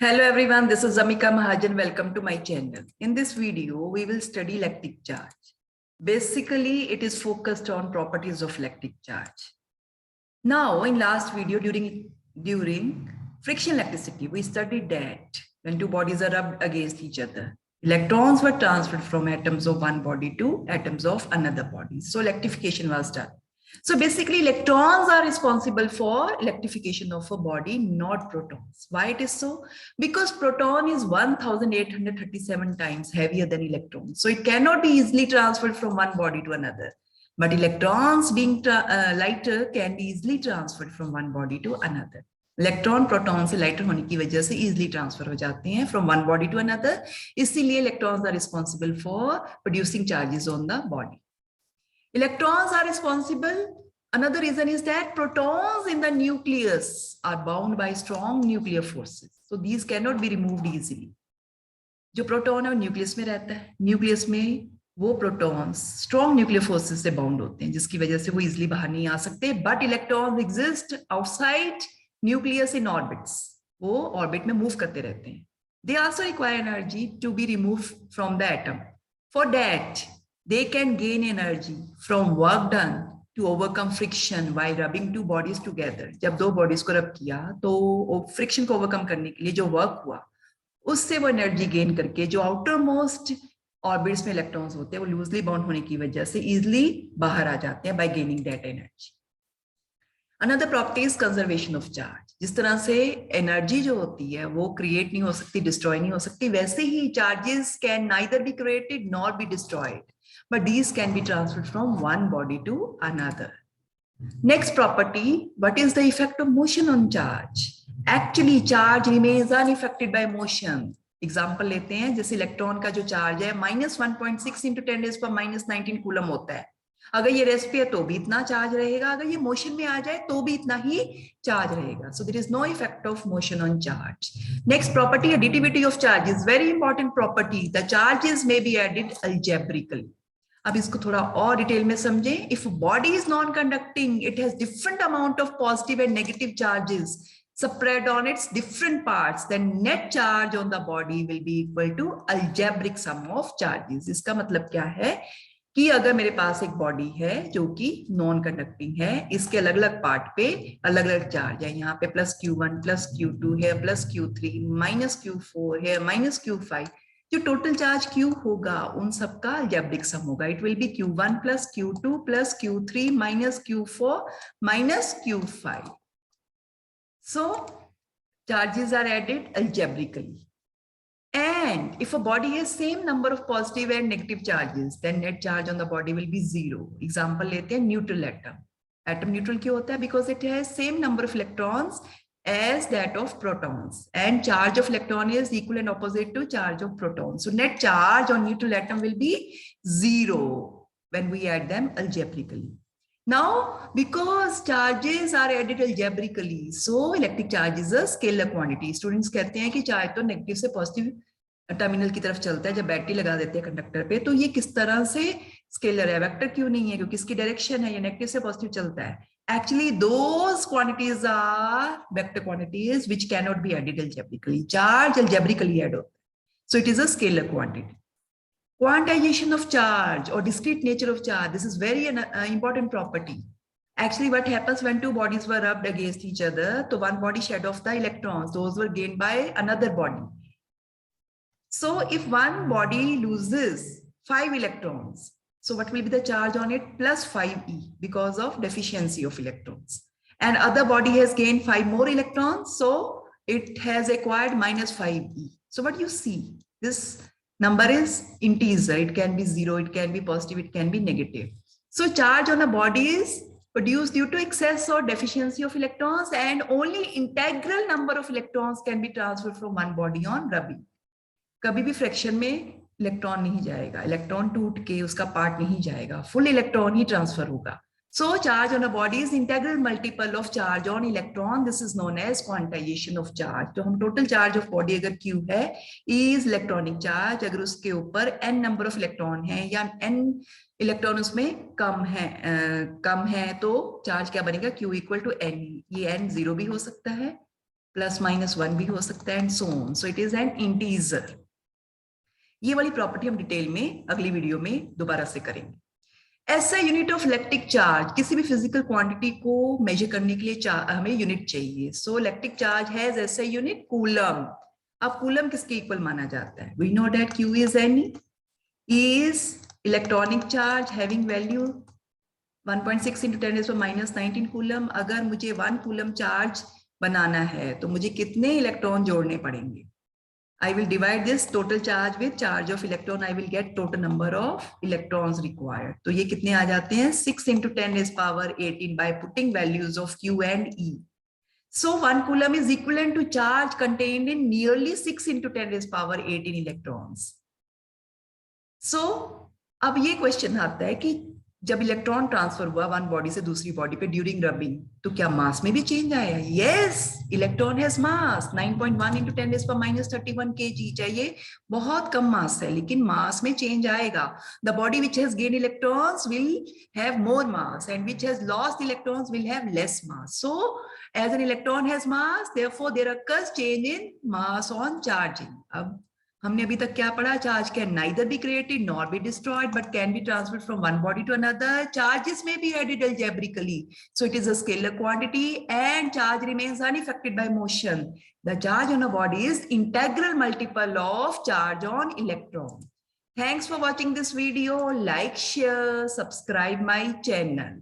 Hello everyone, this is Amika Mahajan. Welcome to my channel. In this video, we will study lactic charge. Basically, it is focused on properties of lactic charge. Now, in last video, during friction elasticity, we studied that when two bodies are rubbed against each other, electrons were transferred from atoms of one body to atoms of another body. So electrification was done. So basically, electrons are responsible for electrification of a body, not protons. Why it is so? Because proton is 1837 times heavier than electrons. So it cannot be easily transferred from one body to another. But electrons being lighter can be easily transferred from one body to another. Electron proton से lighter होने की वजह से easily transfer हो जाते हैं from one body to another. इसीलिए electrons are responsible for producing charges on the body. Electrons are responsible. Another reason is that protons in the nucleus are bound by strong nuclear forces. So these cannot be removed easily. जो proton है वो nucleus में रहता है. Nucleus में वो protons strong nuclear forces से bound होते हैं, जिसकी वजह से वो इजीली बाहर नहीं आ सकते. But electrons exist outside nucleus in orbits. वो ऑर्बिट में मूव करते रहते हैं. They also require energy to be remove from the atom. For that they can gain energy from work done to overcome friction while rubbing two bodies together. जब दो bodies को रब किया तो फ्रिक्शन को ओवरकम करने के लिए जो वर्क हुआ उससे वो एनर्जी गेन करके जो आउटर मोस्ट ऑर्बिट्स में इलेक्ट्रॉन्स होते हैं वो लूजली बाउंड होने की वजह से इजिली बाहर आ जाते हैं bye gaining that energy. Another property is conservation of charge. जिस तरह से एनर्जी जो होती है वो क्रिएट नहीं हो सकती, डिस्ट्रॉय नहीं हो सकती, वैसे ही charges can neither be created nor be destroyed, but these can be transferred from one body to another. Next property, what is the effect of motion on charge? Actually, charge remains unaffected by motion. Example लेते हैं, जैसे electron का जो charge है -1.6 into 10 raised to -19 coulomb होता है. अगर ये रेस्ट पे है तो भी इतना चार्ज रहेगा, अगर ये मोशन में आ जाए तो भी इतना ही चार्ज रहेगा. So there is no effect of motion on charge. Next property, additivity of charge is very important property. The charges may be added algebraically. अब इसको थोड़ा और डिटेल में समझें. If body is non conducting, it has different amount of positive and negative charges spread on its different parts, then net charge on the body will be equal to algebraic sum of charges. इसका मतलब क्या है कि अगर मेरे पास एक body है जो कि नॉन कंडक्टिंग है, इसके अलग अलग पार्ट पे अलग अलग चार्ज है. यहाँ पे +Q1 +Q2 है, +Q3 -Q4 है, -Q5. जो टोटल चार्ज Q होगा उन सबका अलजेब्रिक सम होगा. It will be Q1 + Q2 + Q3 -Q4 -Q5. So charges are added algebraically. And if a body has same number of positive and negative charges, then net charge on the body will be 0. Example लेते हैं neutral atom. Atom neutral क्यों होता है? Because it has same number of electrons as that of protons, and charge of electron is equal and opposite to charge of protons. So net charge on neutral atom will be 0 when we add them algebraically. Now, because charges are added algebraically, so electric charge is a scalar quantity. Students कहते हैं कि charge तो negative से positive terminal की तरफ चलता है जब बैटरी लगा देते हैं कंडक्टर पे, तो ये किस तरह से स्केलर है, वेक्टर क्यों नहीं है? क्योंकि इसकी डायरेक्शन है, ये नेगेटिव से पॉजिटिव चलता है. Actually, those quantities are vector quantities which cannot be added algebraically. Charge algebraically add. So it is a scalar quantity. Quantization of charge or discrete nature of charge. This is very important property. Actually, what happens when two bodies were rubbed against each other? So one body shed off the electrons. Those were gained by another body. So if one body loses 5 electrons, so what will be the charge on it? +5e because of deficiency of electrons. And other body has gained 5 more electrons, so it has acquired -5e. So what you see, this number is integer. It can be 0, it can be positive, it can be negative. So charge on a body is produced due to excess or deficiency of electrons, and only integral number of electrons can be transferred from one body on rubbing. कभी भी fraction में electron नहीं जाएगा, electron टूट के उसका part नहीं जाएगा, फुल इलेक्ट्रॉन ही ट्रांसफर होगा. So charge on a body is integral multiple of charge on electron. This is known as quantization of charge. तो हम टोटल चार्ज ऑफ बॉडी अगर Q है इज इलेक्ट्रॉनिक चार्ज, अगर उसके ऊपर n नंबर ऑफ इलेक्ट्रॉन है या n electron उसमें कम है तो चार्ज क्या बनेगा? Q = n. ये n 0 भी हो सकता है, +-1 भी हो सकता है, and so on. So it is an integer. ये वाली प्रॉपर्टी हम डिटेल में अगली वीडियो में दोबारा से करेंगे. ऐसा यूनिट ऑफ इलेक्ट्रिक चार्ज, किसी भी फिजिकल क्वांटिटी को मेजर करने के लिए हमें यूनिट चाहिए. सो इलेक्ट्रिक चार्ज हैज ऐसा यूनिट कूलम. अब कूलम किसके इक्वल माना जाता है? We know that Q is N is electronic charge having value 1.6 into 10⁻⁻19 coulomb. अगर मुझे 1 कूलम चार्ज बनाना है तो मुझे कितने इलेक्ट्रॉन जोड़ने पड़ेंगे? I will divide this total charge with charge of electron. I will get total number of electrons required. तो ये कितने आ जाते हैं? 6 into 10⁻18 by putting values of Q and E. So 1 coulomb is equivalent to charge contained in nearly 6 into 10⁻18 electrons. So अब ये question आता है कि जब इलेक्ट्रॉन ट्रांसफर हुआ वन बॉडी से दूसरी बॉडी पे ड्यूरिंग रबिंग, तो क्या मास में भी चेंज आया? Yes, electron has mass 9.1 into 10⁻31 kg. चाहिए बहुत कम मास है, लेकिन मास में चेंज आएगा. The body which has gain electrons will have more mass and which has lost electrons will have less mass. So as an electron has mass, therefore there occurs change in mass on charging. अब हमने अभी तक क्या पढ़ा? Charge can neither be created nor be destroyed but can be transferred from one body to another. Charges may be added algebraically, so it is a scalar quantity and charge remains unaffected by motion. The charge on a body is integral multiple of charge on electron. Thanks for watching this video. Like, share, subscribe my channel.